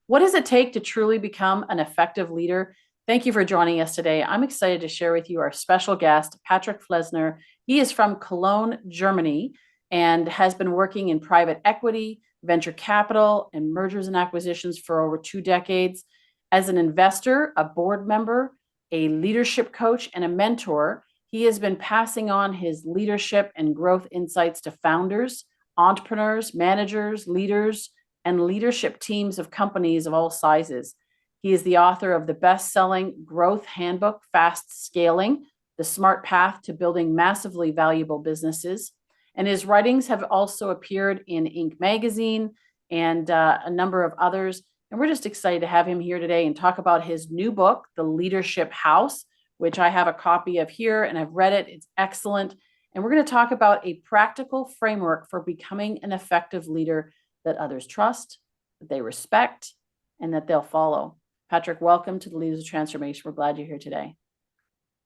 What does it take to truly become an effective leader? Thank you for joining us today. I'm excited to share with you our special guest, Patrick Flesner. He is from Cologne, Germany, and has been working in private equity, venture capital, and mergers and acquisitions for over 2 decades. As an investor, a board member, a leadership coach, and a mentor, he has been passing on his leadership and growth insights to founders, entrepreneurs, managers, leaders, and leadership teams of companies of all sizes. He is the author of the best-selling growth handbook, Fast Scaling, The Smart Path to Building Massively Valuable Businesses. And his writings have also appeared in Inc. magazine and a number of others. And we're just excited to have him here today and talk about his new book, The Leadership House, which I have a copy of here and I've read it. It's excellent. And we're going to talk about a practical framework for becoming an effective leader that others trust, that they respect, and that they'll follow. Patrick, welcome to the Leaders of Transformation. We're glad you're here today.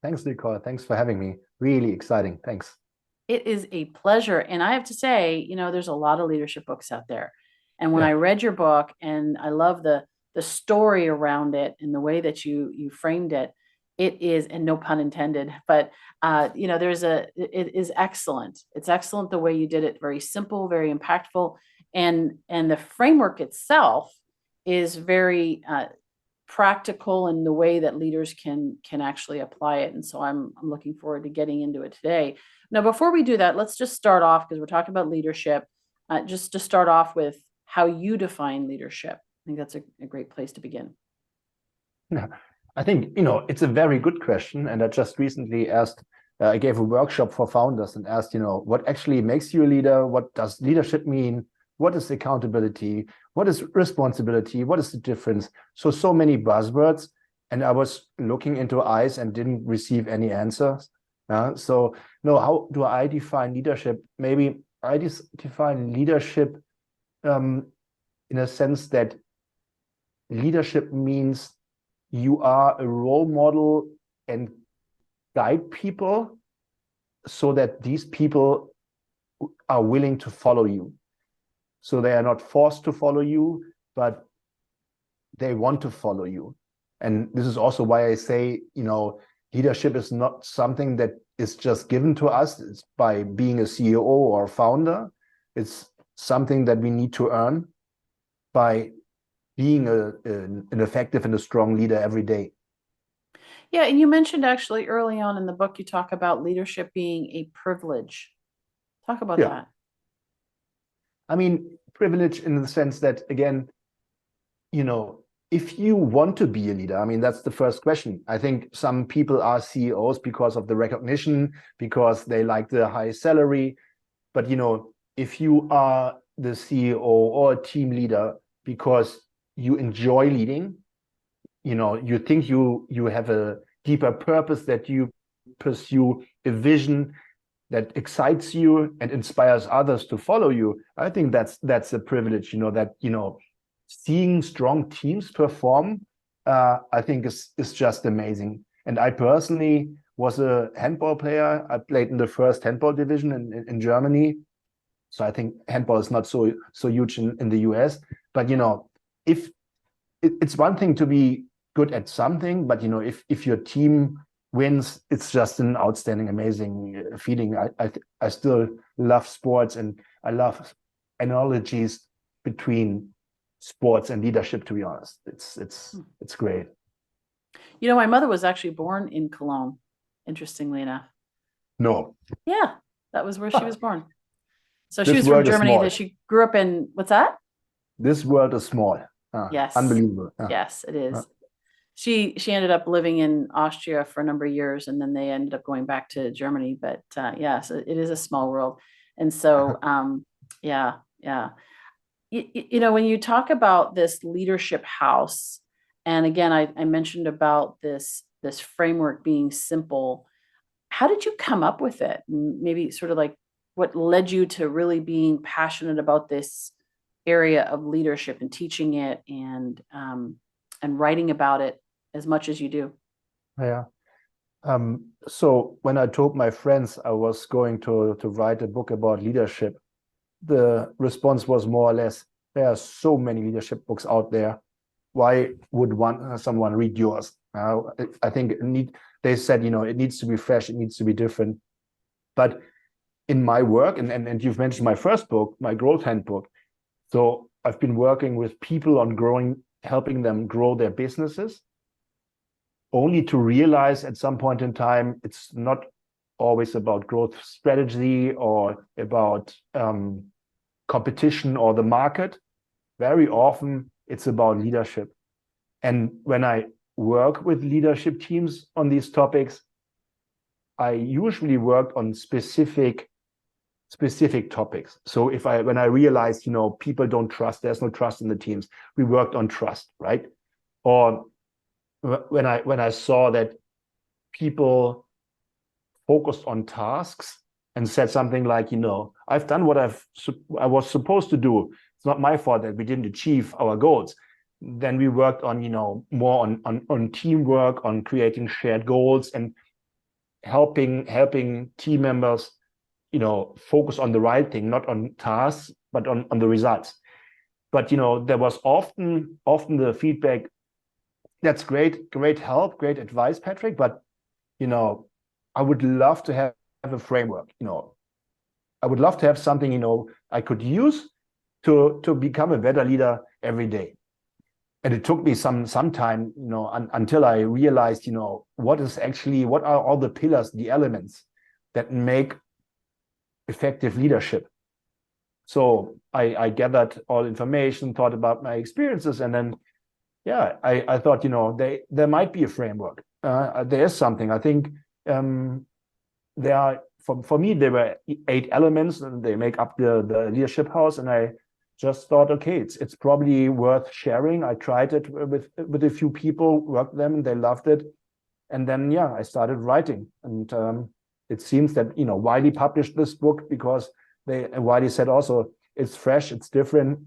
Thanks, Nicole. Thanks for having me. Really exciting. Thanks. It is a pleasure. And I have to say, there's a lot of leadership books out there. And when I read your book, and I love the story around it and the way that you framed it, it is, and no pun intended, but it is excellent. It's excellent the way you did it. Very simple, very impactful. And the framework itself is very practical in the way that leaders can actually apply it. And so I'm looking forward to getting into it today. Now, before we do that, let's just start off, because we're talking about leadership, just to start off with how you define leadership. I think that's a great place to begin. Yeah, I think, it's a very good question. And I just recently I gave a workshop for founders and asked, what actually makes you a leader? What does leadership mean? What is accountability? What is responsibility? What is the difference? So many buzzwords. And I was looking into eyes and didn't receive any answers. So, no, how do I define leadership? Maybe I define leadership in a sense that leadership means you are a role model and guide people so that these people are willing to follow you. So they are not forced to follow you, but they want to follow you. And this is also why I say, leadership is not something that is just given to us. It's by being a CEO or founder. It's something that we need to earn by being an effective and a strong leader every day. Yeah, and you mentioned actually early on in the book, you talk about leadership being a privilege. Talk about that. I mean, privilege in the sense that, again, if you want to be a leader, I mean, that's the first question. I think some people are CEOs because of the recognition, because they like the high salary. But, if you are the CEO or a team leader because you enjoy leading, you think you have a deeper purpose, that you pursue a vision that excites you and inspires others to follow you. I think that's a privilege, that seeing strong teams perform, I think is just amazing. And I personally was a handball player. I played in the first handball division in Germany. So I think handball is not so huge in the US. But if it's one thing to be good at something, but if your team wins, it's just an outstanding, amazing feeling. I still love sports, and I love analogies between sports and leadership, to be honest. It's great. My mother was actually born in Cologne, interestingly enough. No. Yeah, that was where she was born. So she was from Germany, that she grew up in, what's that? This world is small. Yes. Unbelievable. Yes, it is. She ended up living in Austria for a number of years, and then they ended up going back to Germany. But so it is a small world. And so, yeah. When you talk about this leadership house, and again, I mentioned about this framework being simple. How did you come up with it? Maybe sort of like what led you to really being passionate about this area of leadership and teaching it and writing about it as much as you do? Yeah. So when I told my friends I was going to write a book about leadership, the response was more or less, there are so many leadership books out there. why would someone read yours? I think they said, it needs to be fresh, it needs to be different. But in my work, and you've mentioned my first book, my growth handbook. So I've been working with people on helping them grow their businesses, only to realize at some point in time, it's not always about growth strategy or about competition or the market. Very often it's about leadership. And when I work with leadership teams on these topics, I usually work on specific topics. So when I realized, people don't trust, there's no trust in the teams, we worked on trust, right? Or when I saw that people focused on tasks and said something like, I've done what I was supposed to do. It's not my fault that we didn't achieve our goals. Then we worked on, more on teamwork, on creating shared goals and helping team members, focus on the right thing, not on tasks, but on the results. But, there was often the feedback, that's great help, great advice, Patrick, but, I would love to have a framework, I would love to have something, I could use to become a better leader every day. And it took me some time, until I realized, what are all the pillars, the elements that make effective leadership. So I gathered all information, thought about my experiences, and then, I thought, there might be a framework. There is something. I think there are, for me, there were 8 elements, and they make up the leadership house. And I just thought, okay, it's probably worth sharing. I tried it with a few people, worked them, and they loved it. And then, I started writing. And it seems that, Wiley published this book because Wiley said also, it's fresh, it's different,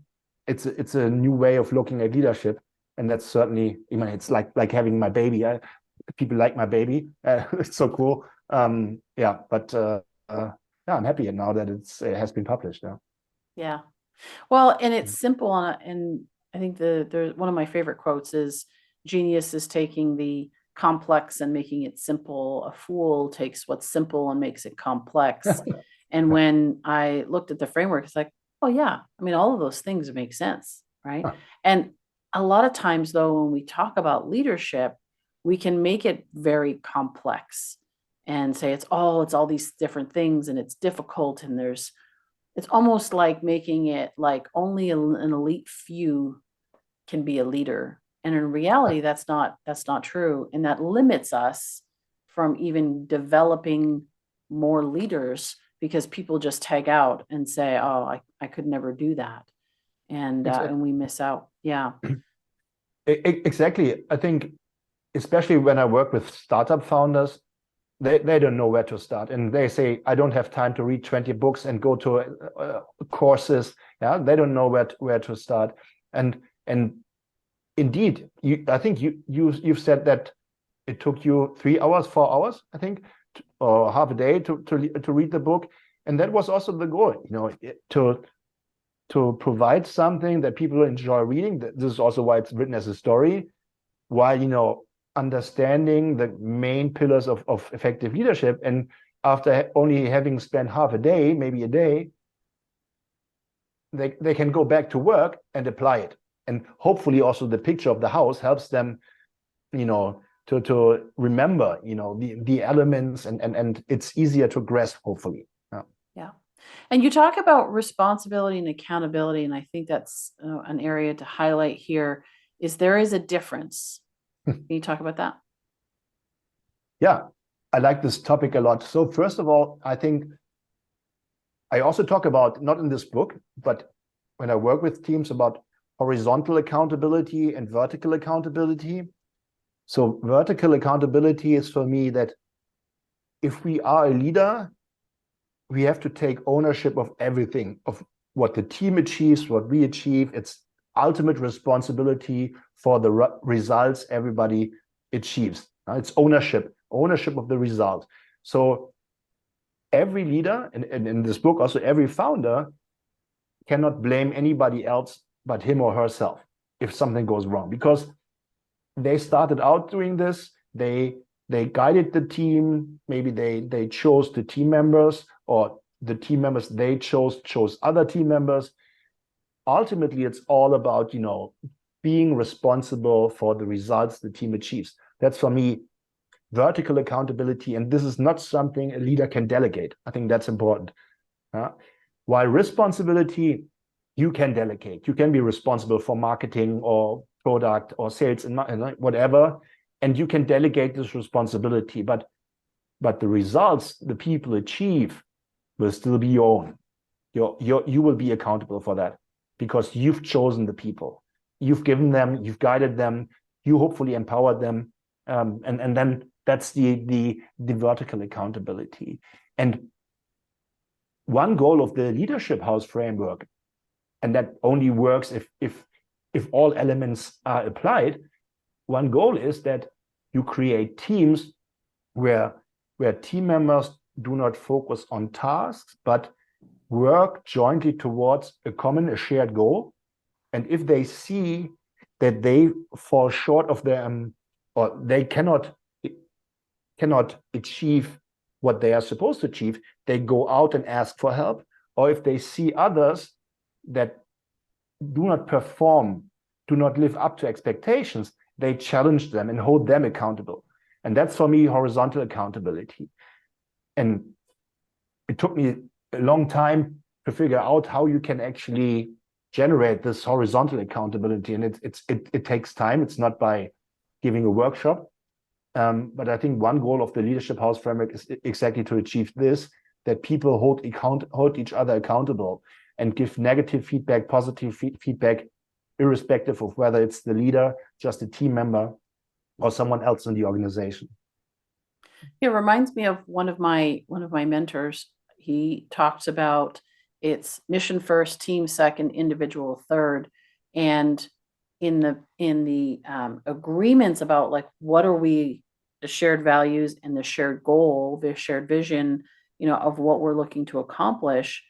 it's a new way of looking at leadership. And that's certainly, it's like having my baby. People like my baby. It's so cool. I'm happy now that it has been published. Yeah. Well, and it's simple, and I think there's one of my favorite quotes is, genius is taking the complex and making it simple. A fool takes what's simple and makes it complex. And when I looked at the framework, it's like, oh yeah, all of those things make sense, right? And a lot of times, though, when we talk about leadership, we can make it very complex and say it's all these different things, and it's difficult, and it's almost like making it like only an elite few can be a leader. And in reality, that's not true. And that limits us from even developing more leaders, because people just tag out and say, oh, I could never do that. And we miss out. Yeah. Exactly. I think, especially when I work with startup founders, they don't know where to start, and they say, I don't have time to read 20 books and go to courses. They don't know where to start. And indeed, I think you've said that it took you 3 hours, 4 hours, I think, or half a day to read the book. And that was also the goal, to provide something that people enjoy reading. This is also why it's written as a story, while, understanding the main pillars of effective leadership. And after only having spent half a day, maybe a day, they can go back to work and apply it. And hopefully also the picture of the house helps them, to remember, the elements, and it's easier to grasp, hopefully. Yeah. And you talk about responsibility and accountability. And I think that's an area to highlight here, is there is a difference. Can you talk about that? Yeah, I like this topic a lot. So first of all, I think I also talk about, not in this book, but when I work with teams, about horizontal accountability and vertical accountability. So vertical accountability is, for me, that if we are a leader, we have to take ownership of everything, of what the team achieves, what we achieve. It's ultimate responsibility for the results everybody achieves. It's ownership of the result. So every leader, and in this book also every founder, cannot blame anybody else but him or herself. if something goes wrong, because they started out doing this. They guided the team. Maybe they chose the team members, or the team members they chose other team members. Ultimately, it's all about, being responsible for the results the team achieves. That's, for me, vertical accountability. And this is not something a leader can delegate. I think that's important. While responsibility, you can delegate. You can be responsible for marketing or product or sales and whatever, and you can delegate this responsibility. But the results the people achieve will still be your own. You will be accountable for that, because you've chosen the people, you've given them, you've guided them, you hopefully empowered them, and then that's the vertical accountability. And one goal of the leadership house framework, and that only works if all elements are applied. One goal is that you create teams where team members do not focus on tasks, but work jointly towards a shared goal. And if they see that they fall short of them, or they cannot achieve what they are supposed to achieve, they go out and ask for help. Or if they see others that do not perform, do not live up to expectations, they challenge them and hold them accountable. And that's, for me, horizontal accountability. And it took me a long time to figure out how you can actually generate this horizontal accountability. And it takes time. It's not by giving a workshop. But I think one goal of the Leadership House framework is exactly to achieve this, that people hold each other accountable and give negative feedback, positive feedback, irrespective of whether it's the leader, just a team member, or someone else in the organization. It reminds me of one of my mentors. He talks about it's mission first, team second, individual third. And in the agreements about, like, what are we, the shared values and the shared goal, the shared vision, of what we're looking to accomplish,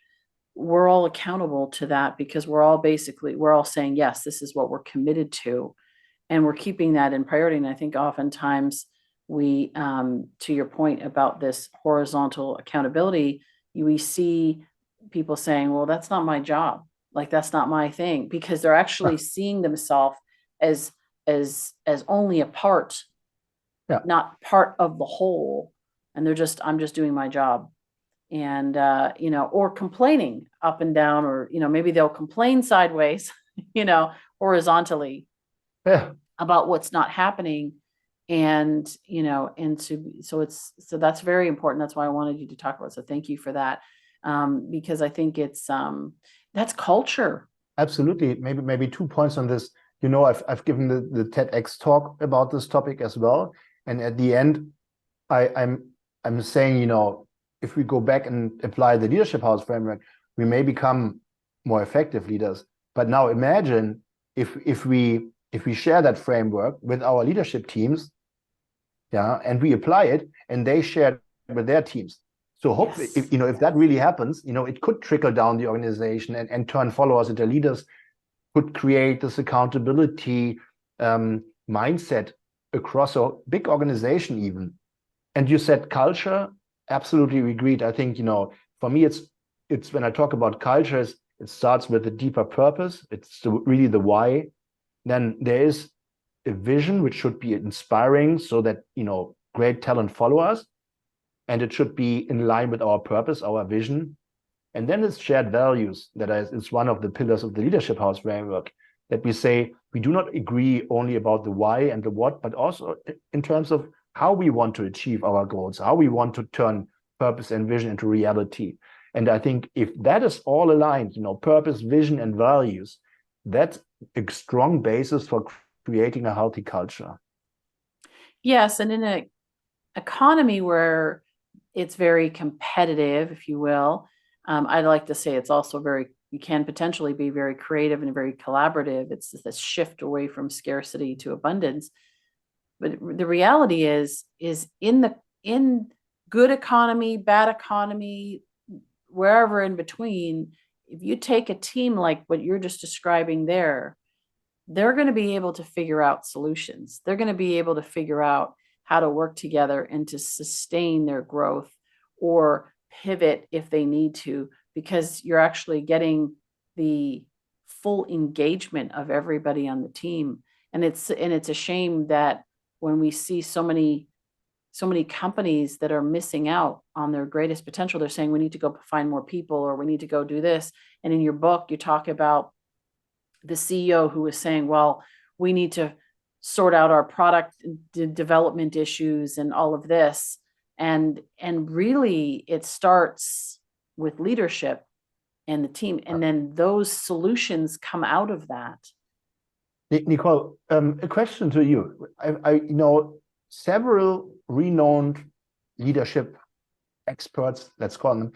we're all accountable to that, because we're all saying, yes, this is what we're committed to, and we're keeping that in priority. And I think oftentimes we, to your point about this horizontal accountability, we see people saying, well, that's not my job. Like, that's not my thing, because they're actually seeing themselves as only a part, not part of the whole. And I'm just doing my job. And, or complaining up and down, or, maybe they'll complain sideways, horizontally about what's not happening. And, so that's very important. That's why I wanted you to talk about it. So thank you for that. Because I think it's, that's culture. Absolutely. Maybe 2 points on this. I've given the TEDx talk about this topic as well. And at the end, I'm saying, if we go back and apply the Leadership House framework, we may become more effective leaders. But now imagine if we share that framework with our leadership teams, and we apply it, and they share it with their teams. So hopefully, Yes. if that really happens, it could trickle down the organization and turn followers into leaders, could create this accountability mindset across a big organization even. And you said culture, absolutely agreed. I think, for me, it's when I talk about cultures, it starts with a deeper purpose. It's really the why. Then there is a vision which should be inspiring, so that, great talent follow us. And it should be in line with our purpose, our vision. And then it's shared values. It's one of the pillars of the Leadership House framework, that we say we do not agree only about the why and the what, but also in terms of how we want to achieve our goals, how we want to turn purpose and vision into reality. And I think if that is all aligned, purpose, vision, and values, that's a strong basis for creating a healthy culture. Yes. And in an economy where it's very competitive, if you will, I'd like to say it's also you can potentially be very creative and very collaborative. It's this shift away from scarcity to abundance. But the reality is in good economy, bad economy, wherever in between, if you take a team like what you're just describing there, they're going to be able to figure out solutions. They're going to be able to figure out how to work together and to sustain their growth or pivot if they need to, because you're actually getting the full engagement of everybody on the team. And it's a shame that when we see so many companies that are missing out on their greatest potential, they're saying we need to go find more people, or we need to go do this. And in your book, you talk about the CEO who was saying, well, we need to sort out our product development issues and all of this. And really it starts with leadership and the team. And then those solutions come out of that. Nicole, a question to you. I know several renowned leadership experts, let's call them,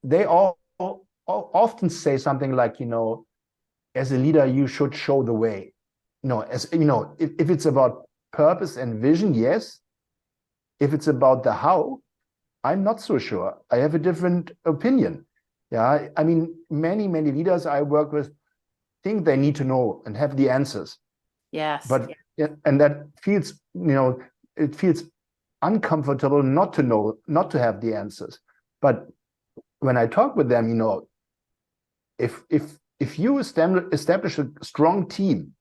they all often say something like, as a leader, you should show the way. If it's about purpose and vision, yes. If it's about the how, I'm not so sure. I have a different opinion. Yeah, I mean, many leaders I work with think they need to know and have the answers. Yes. But and that feels, it feels uncomfortable not to know, not to have the answers. But when I talk with them, if you establish a strong team,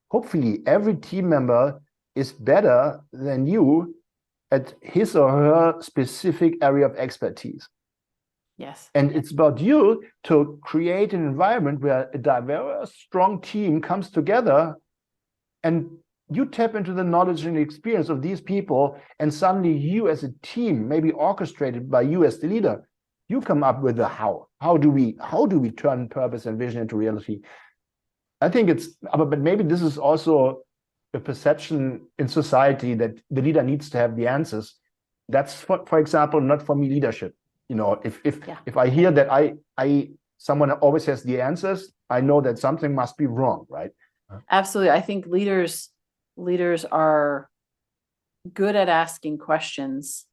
hopefully every team member is better than you at his or her specific area of expertise. Yes. And it's about you to create an environment where a diverse, strong team comes together and you tap into the knowledge and experience of these people, and suddenly you as a team, maybe orchestrated by you as the leader, you come up with the how. How do we turn purpose and vision into reality? I think but maybe this is also a perception in society that the leader needs to have the answers. That's for example, not for me leadership. If I hear that someone always has the answers, I know that something must be wrong, right? Absolutely. I think leaders are good at asking questions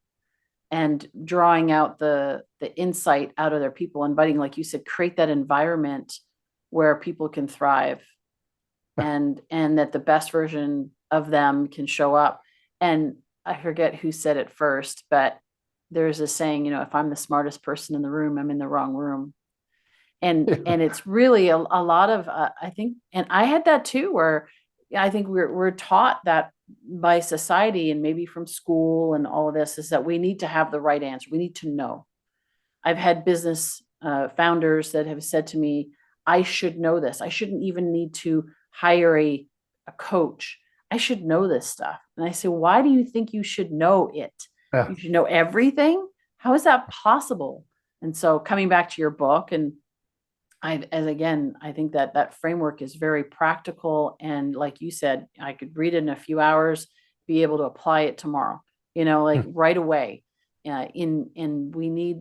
and drawing out the insight out of their people, inviting, like you said, create that environment where people can thrive and that the best version of them can show up. And I forget who said it first, but there's a saying, if I'm the smartest person in the room, I'm in the wrong room. And it's really a lot of, I think, and I had that too, where I think we're taught that by society and maybe from school and all of this, is that we need to have the right answer. We need to know. I've had business founders that have said to me, I should know this. I shouldn't even need to hire a coach. I should know this stuff. And I say, why do you think you should know it? Yeah. You should know everything? How is that possible? And so coming back to your book, and I think that framework is very practical. And like you said, I could read it in a few hours, be able to apply it tomorrow, right away. And we need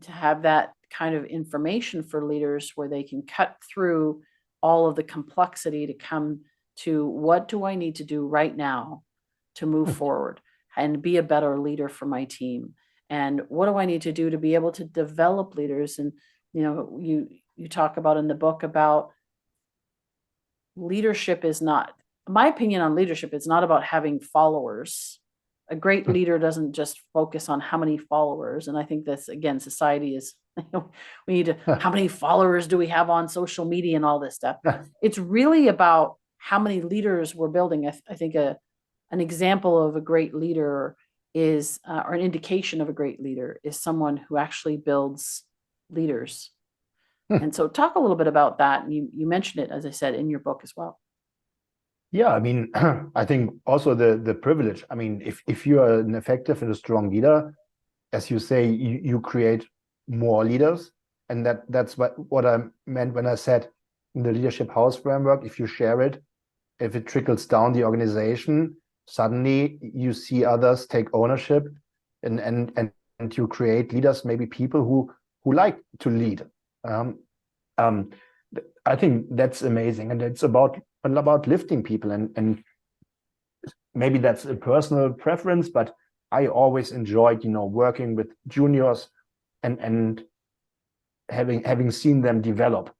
to have that kind of information for leaders where they can cut through all of the complexity to come to, what do I need to do right now to move forward and be a better leader for my team? And what do I need to do to be able to develop leaders? And, you talk about in the book about leadership is not, my opinion on leadership, it's not about having followers. A great leader doesn't just focus on how many followers. And I think that's, again, society is, we need to, how many followers do we have on social media and all this stuff? It's really about how many leaders we're building. I think an example of a great leader is, or an indication of a great leader is someone who actually builds leaders. And so talk a little bit about that. And you mentioned it, as I said, in your book as well. Yeah, I mean, I think also the privilege. I mean, if you are an effective and a strong leader, as you say, you create more leaders. And that's what I meant when I said in the Leadership House framework, if you share it, if it trickles down the organization, suddenly you see others take ownership and you create leaders, maybe people who like to lead. I think that's amazing, and it's about lifting people, and maybe that's a personal preference, but I always enjoyed working with juniors and having seen them develop,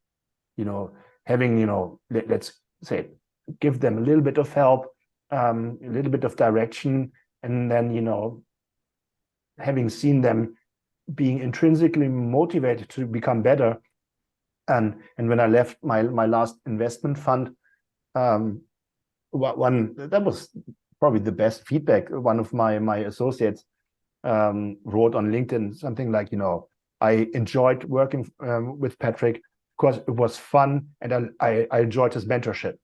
having let's say, give them a little bit of help, a little bit of direction, and then, having seen them being intrinsically motivated to become better. And when I left my last investment fund, one that was probably the best feedback. One of my associates wrote on LinkedIn something like, I enjoyed working with Patrick because it was fun, and I enjoyed his mentorship.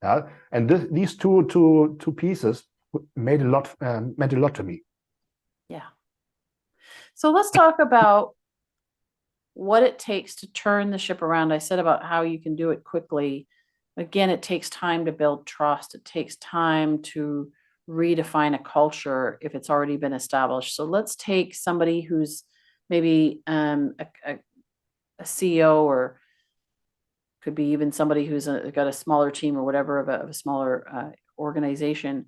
Yeah, and these two pieces meant a lot to me. Yeah. So let's talk about what it takes to turn the ship around. I said about how you can do it quickly. Again, it takes time to build trust. It takes time to redefine a culture if it's already been established. So let's take somebody who's maybe a CEO, or could be even somebody who's got a smaller team or whatever of a smaller organization,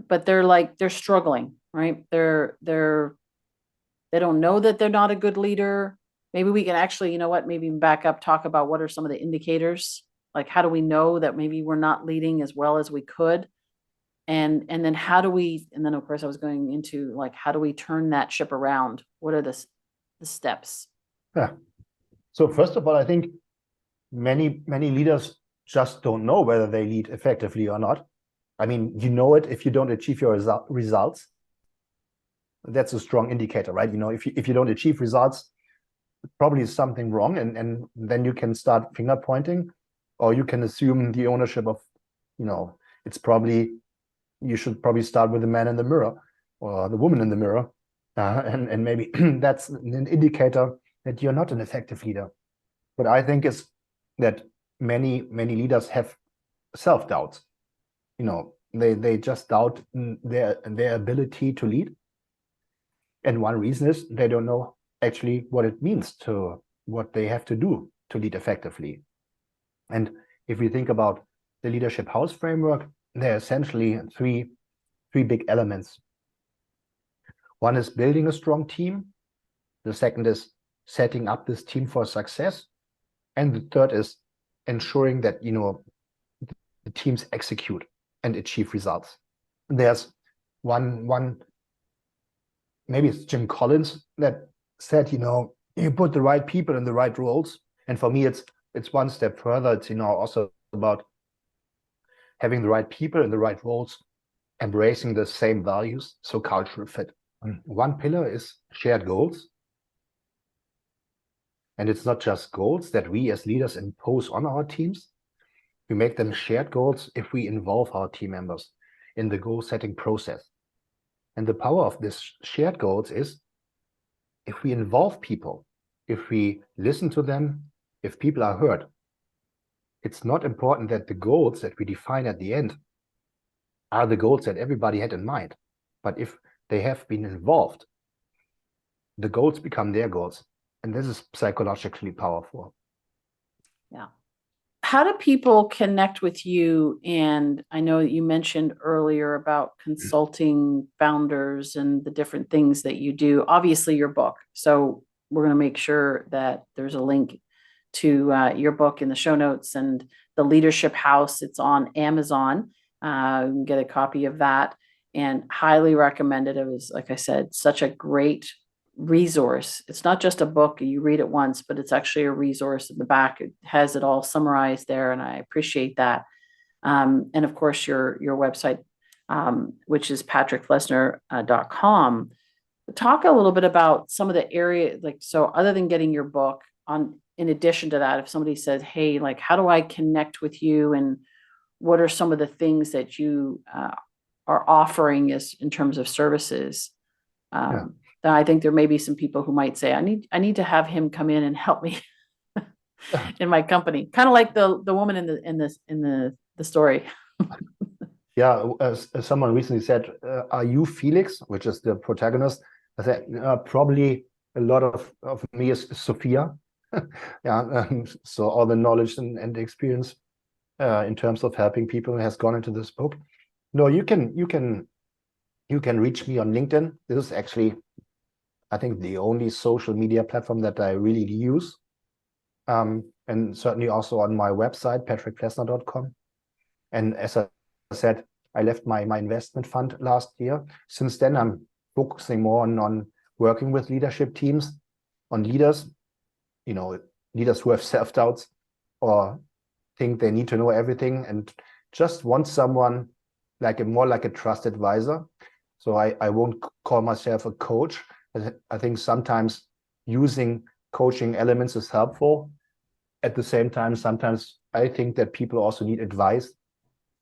but they're struggling, right? They don't know that they're not a good leader. Maybe we can actually, maybe back up, talk about what are some of the indicators. Like, how do we know that maybe we're not leading as well as we could? And then and then of course I was going into like, how do we turn that ship around? What are the steps? Yeah. So first of all, I think many leaders just don't know whether they lead effectively or not. I mean, it if you don't achieve your results. That's a strong indicator, right? If you don't achieve results, probably something wrong, and then you can start finger pointing, or you can assume the ownership of, it's probably, you should probably start with the man in the mirror or the woman in the mirror, and maybe that's an indicator that you're not an effective leader. What I think is that many leaders have self-doubts. They just doubt their ability to lead. And one reason is they don't know actually what it means what they have to do to lead effectively. And if we think about the Leadership House framework, there are essentially three big elements. One is building a strong team. The second is setting up this team for success. And the third is ensuring that, the teams execute and achieve results. And there's one, maybe it's Jim Collins that said, you put the right people in the right roles. And for me, it's one step further. It's, also about having the right people in the right roles, embracing the same values, so cultural fit. One pillar is shared goals. And it's not just goals that we as leaders impose on our teams. We make them shared goals if we involve our team members in the goal-setting process. And the power of this shared goals is if we involve people, if we listen to them, if people are heard. It's not important that the goals that we define at the end are the goals that everybody had in mind. But if they have been involved, the goals become their goals. And this is psychologically powerful. Yeah. How do people connect with you? And I know that you mentioned earlier about consulting founders and the different things that you do. Obviously, your book. So we're going to make sure that there's a link to your book in the show notes, and the Leadership House. It's on Amazon. You can get a copy of that, and highly recommend it. It was, like I said, such a great resource. It's not just a book you read it once, but it's actually a resource in the back. It has it all summarized there, and I appreciate that. And of course, your website, which is patrickflesner.com. Talk a little bit about some of the area, like, so other than getting your book on, in addition to that, if somebody says, hey, like, how do I connect with you, and what are some of the things that you are offering as in terms of services? Then I think there may be some people who might say, I need to have him come in and help me in my company, kind of like the woman in the story. Yeah, as someone recently said, are you Felix, which is the protagonist? I said, probably a lot of me is Sophia. Yeah, so all the knowledge and experience in terms of helping people has gone into this book. No, you can reach me on LinkedIn. This is actually, I think, the only social media platform that I really use. And certainly also on my website, patrickflesner.com. And as I said, I left my investment fund last year. Since then, I'm focusing more on working with leadership teams, on leaders, leaders who have self-doubts or think they need to know everything and just want someone more like a trusted advisor. So I won't call myself a coach. I think sometimes using coaching elements is helpful. At the same time, sometimes I think that people also need advice,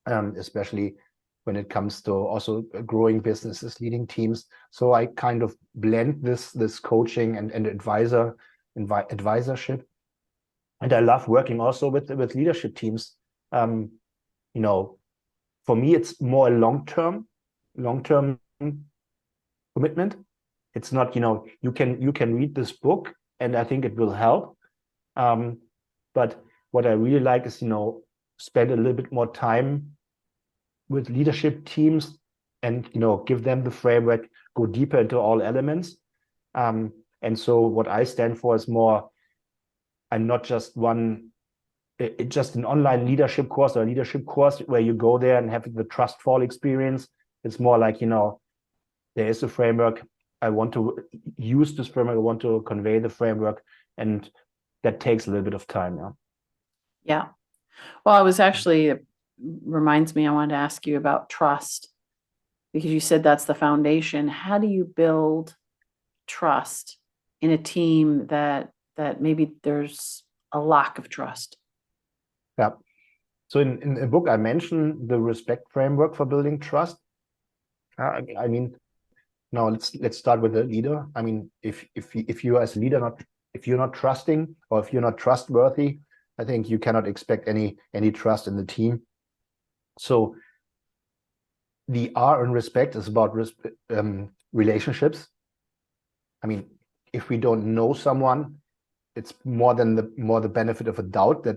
especially when it comes to also growing businesses, leading teams. So I kind of blend this coaching and advisorship. And I love working also with leadership teams. For me, it's more a long-term commitment. It's not, you can read this book and I think it will help. But what I really like is, spend a little bit more time with leadership teams and, give them the framework, go deeper into all elements. And so what I stand for is more, I'm not just just an online leadership course or a leadership course where you go there and have the trust fall experience. It's more like, there is a framework. I want to use this framework. I want to convey the framework. And that takes a little bit of time. Yeah. Well, it reminds me, I wanted to ask you about trust, because you said that's the foundation. How do you build trust in a team that maybe there's a lack of trust? Yeah. So in the book, I mentioned the respect framework for building trust. Now let's start with the leader. I mean, if you as a leader if you're not trusting or if you're not trustworthy, I think you cannot expect any trust in the team. So the R in respect is about relationships. I mean, if we don't know someone, it's more the benefit of a doubt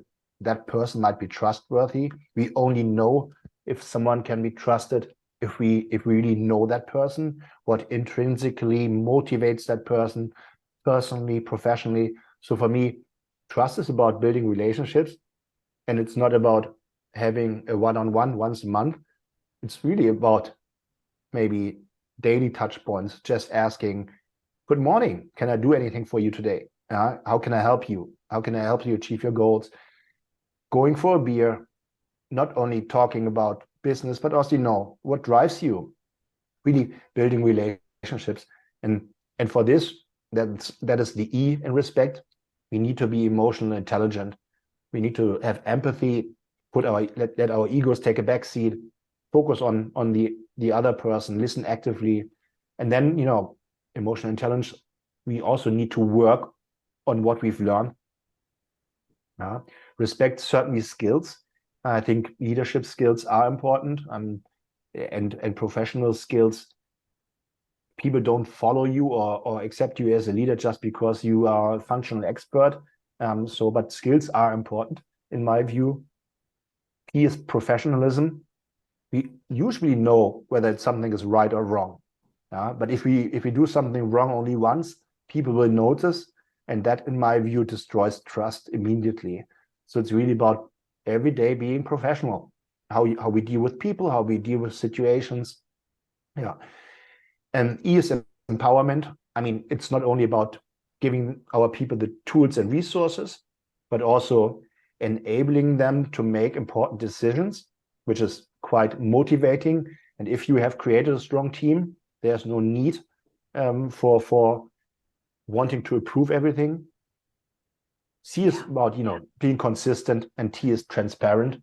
that person might be trustworthy. We only know if someone can be trusted if we really know that person, what intrinsically motivates that person, personally, professionally. So for me, trust is about building relationships, and it's not about having a one-on-one once a month. It's really about maybe daily touch points, just asking, good morning, can I do anything for you today? How can I help you? How can I help you achieve your goals? Going for a beer, not only talking about business, but also, what drives you? Really building relationships. And for this, that is the E in respect. We need to be emotionally intelligent. We need to have empathy, let our egos take a back seat, focus on the other person, listen actively. And then, emotional intelligence, we also need to work on what we've learned. Respect certainly skills. I think leadership skills are important, and professional skills. People don't follow you or accept you as a leader just because you are a functional expert. But skills are important in my view. Key is professionalism. We usually know whether something is right or wrong. But if we do something wrong only once, people will notice, and that, in my view, destroys trust immediately. So it's really about every day being professional, how we deal with people, how we deal with situations. Yeah. And E is empowerment. I mean, it's not only about giving our people the tools and resources, but also enabling them to make important decisions, which is quite motivating. And if you have created a strong team, there's no need for wanting to improve everything. C is about, being consistent, and T is transparent.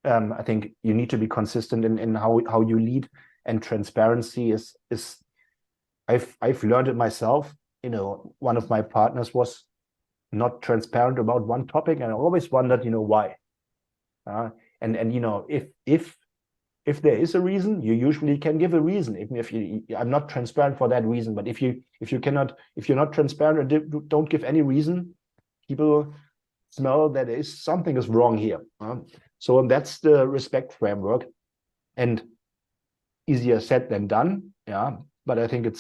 I think you need to be consistent in how you lead, and transparency is I've learned it myself. One of my partners was not transparent about one topic, and I always wondered, why. And if there is a reason, you usually can give a reason. Even if I'm not transparent for that reason, but if you're not transparent or don't give any reason, people smell that something is wrong here. So that's the respect framework, and easier said than done. Yeah, but I think it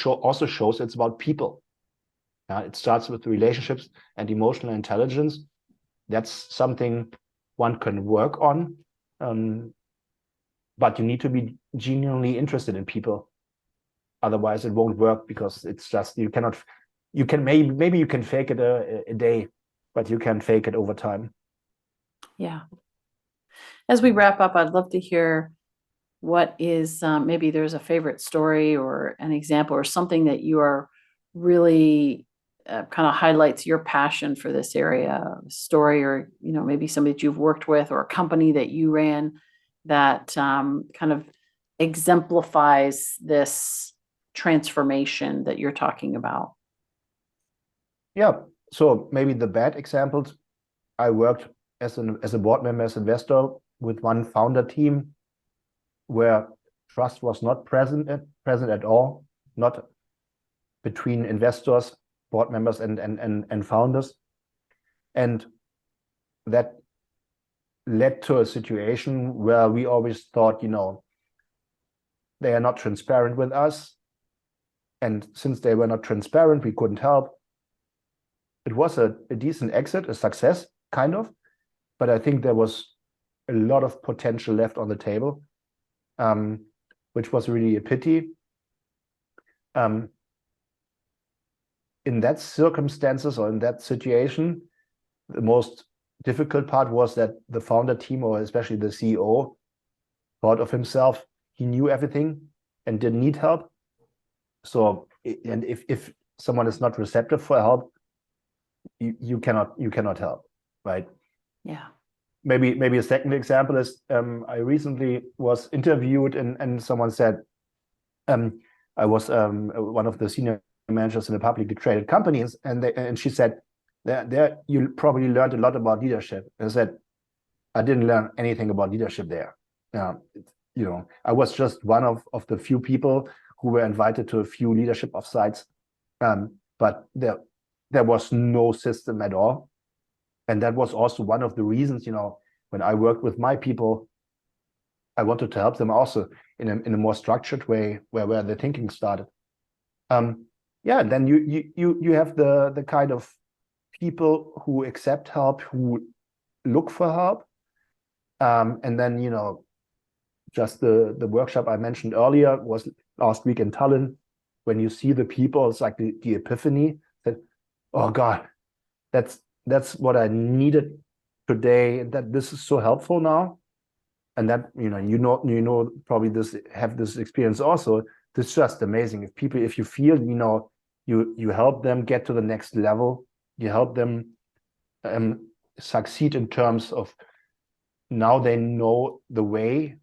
also shows it's about people. It starts with relationships and emotional intelligence. That's something one can work on. But you need to be genuinely interested in people. Otherwise, it won't work, because it's just, you can maybe you can fake it a day, but you can fake it over time. Yeah. As we wrap up, I'd love to hear what is maybe there's a favorite story or an example or something that you are really kind of highlights your passion for this area story, or maybe somebody that you've worked with or a company that you ran that kind of exemplifies this transformation that you're talking about. Yeah, so maybe the bad examples. I worked as a board member, as investor, with one founder team where trust was not present at all, not between investors, board members, and founders, and that led to a situation where we always thought, they are not transparent with us, and since they were not transparent, we couldn't help. It was a decent exit, a success, kind of, but I think there was a lot of potential left on the table, which was really a pity. In that circumstances, or in that situation, the most difficult part was that the founder team, or especially the CEO, thought of himself, he knew everything and didn't need help. So, and if someone is not receptive for help, you cannot help, right? Yeah. Maybe a second example is, I recently was interviewed, and someone said, I was one of the senior managers in a publicly traded companies, and she said, there you probably learned a lot about leadership. And I said, I didn't learn anything about leadership there. I was just one of the few people who were invited to a few leadership offsites, but there was no system at all. And that was also one of the reasons, when I worked with my people, I wanted to help them also in a more structured way, where the thinking started. Yeah, then you have the kind of people who accept help, who look for help, and then just the workshop I mentioned earlier was last week in Tallinn. When you see the people, it's like the epiphany that, oh God, that's what I needed today. That this is so helpful now, and that probably have this experience also. It's just amazing. If you feel you help them get to the next level, you help them succeed in terms of now they know the way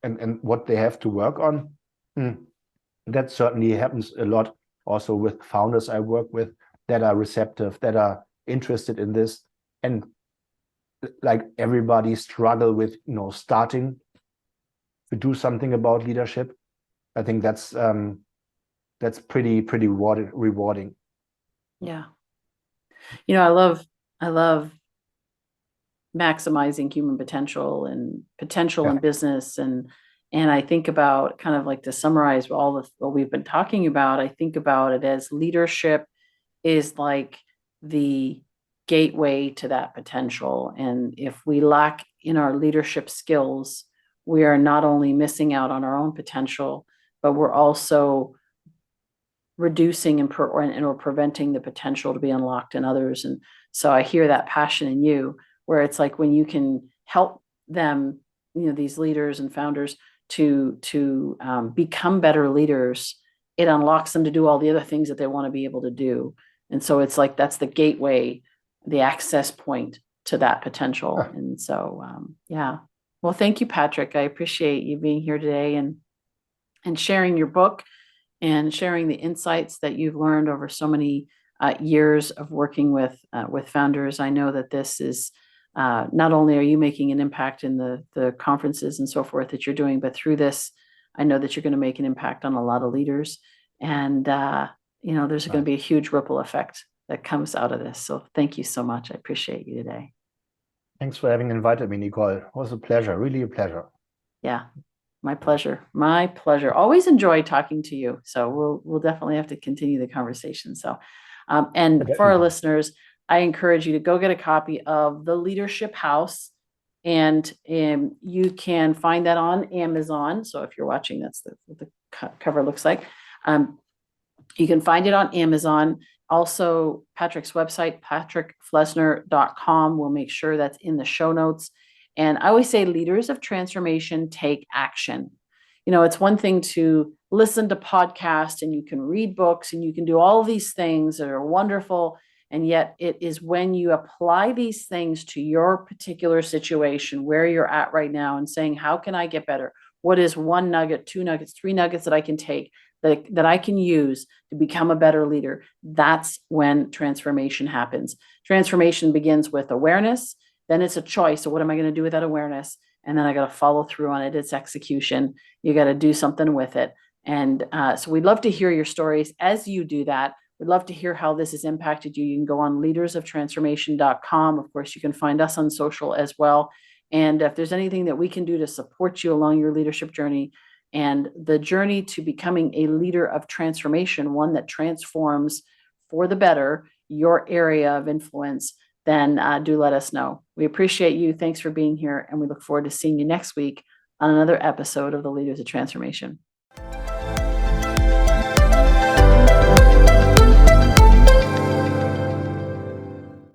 and what they have to work on. That certainly happens a lot also with founders I work with that are receptive, that are interested in this, and like everybody struggle with starting to do something about leadership. I think that's pretty rewarding. Yeah. I love maximizing human potential and potential in business. And I think about, kind of like, to summarize what we've been talking about, I think about it as leadership is like the gateway to that potential. And if we lack in our leadership skills, we are not only missing out on our own potential, but we're also reducing or preventing the potential to be unlocked in others. And so I hear that passion in you, where it's like, when you can help them, these leaders and founders to become better leaders, it unlocks them to do all the other things that they want to be able to do. And so it's like, that's the gateway, the access point to that potential. And so, yeah. Well, thank you, Patrick. I appreciate you being here today and sharing your book and sharing the insights that you've learned over so many years of working with founders. I know that this is not only are you making an impact in the conferences and so forth that you're doing, but through this, I know that you're going to make an impact on a lot of leaders. And there's going to be a huge ripple effect that comes out of this. So thank you so much. I appreciate you today. Thanks for having invited me, Nicole. It was a pleasure, really a pleasure. Yeah, my pleasure. My pleasure. Always enjoy talking to you. So we'll definitely have to continue the conversation. So, and for our listeners, I encourage you to go get a copy of The Leadership House. And you can find that on Amazon. So if you're watching, that's what the cover looks like. You can find it on Amazon. Also, Patrick's website, patrickflesner.com. We'll make sure that's in the show notes. And I always say leaders of transformation take action. It's one thing to listen to podcasts and you can read books and you can do all these things that are wonderful. And yet it is when you apply these things to your particular situation, where you're at right now, and saying, how can I get better? What is one nugget, two nuggets, three nuggets that I can take that I can use to become a better leader? That's when transformation happens. Transformation begins with awareness. Then it's a choice. So what am I going to do with that awareness? And then I got to follow through on it. It's execution. You got to do something with it. And so we'd love to hear your stories as you do that. We'd love to hear how this has impacted you. You can go on leadersoftransformation.com. Of course, you can find us on social as well. And if there's anything that we can do to support you along your leadership journey and the journey to becoming a leader of transformation, one that transforms for the better your area of influence, then do let us know. We appreciate you. Thanks for being here. And we look forward to seeing you next week on another episode of the Leaders of Transformation.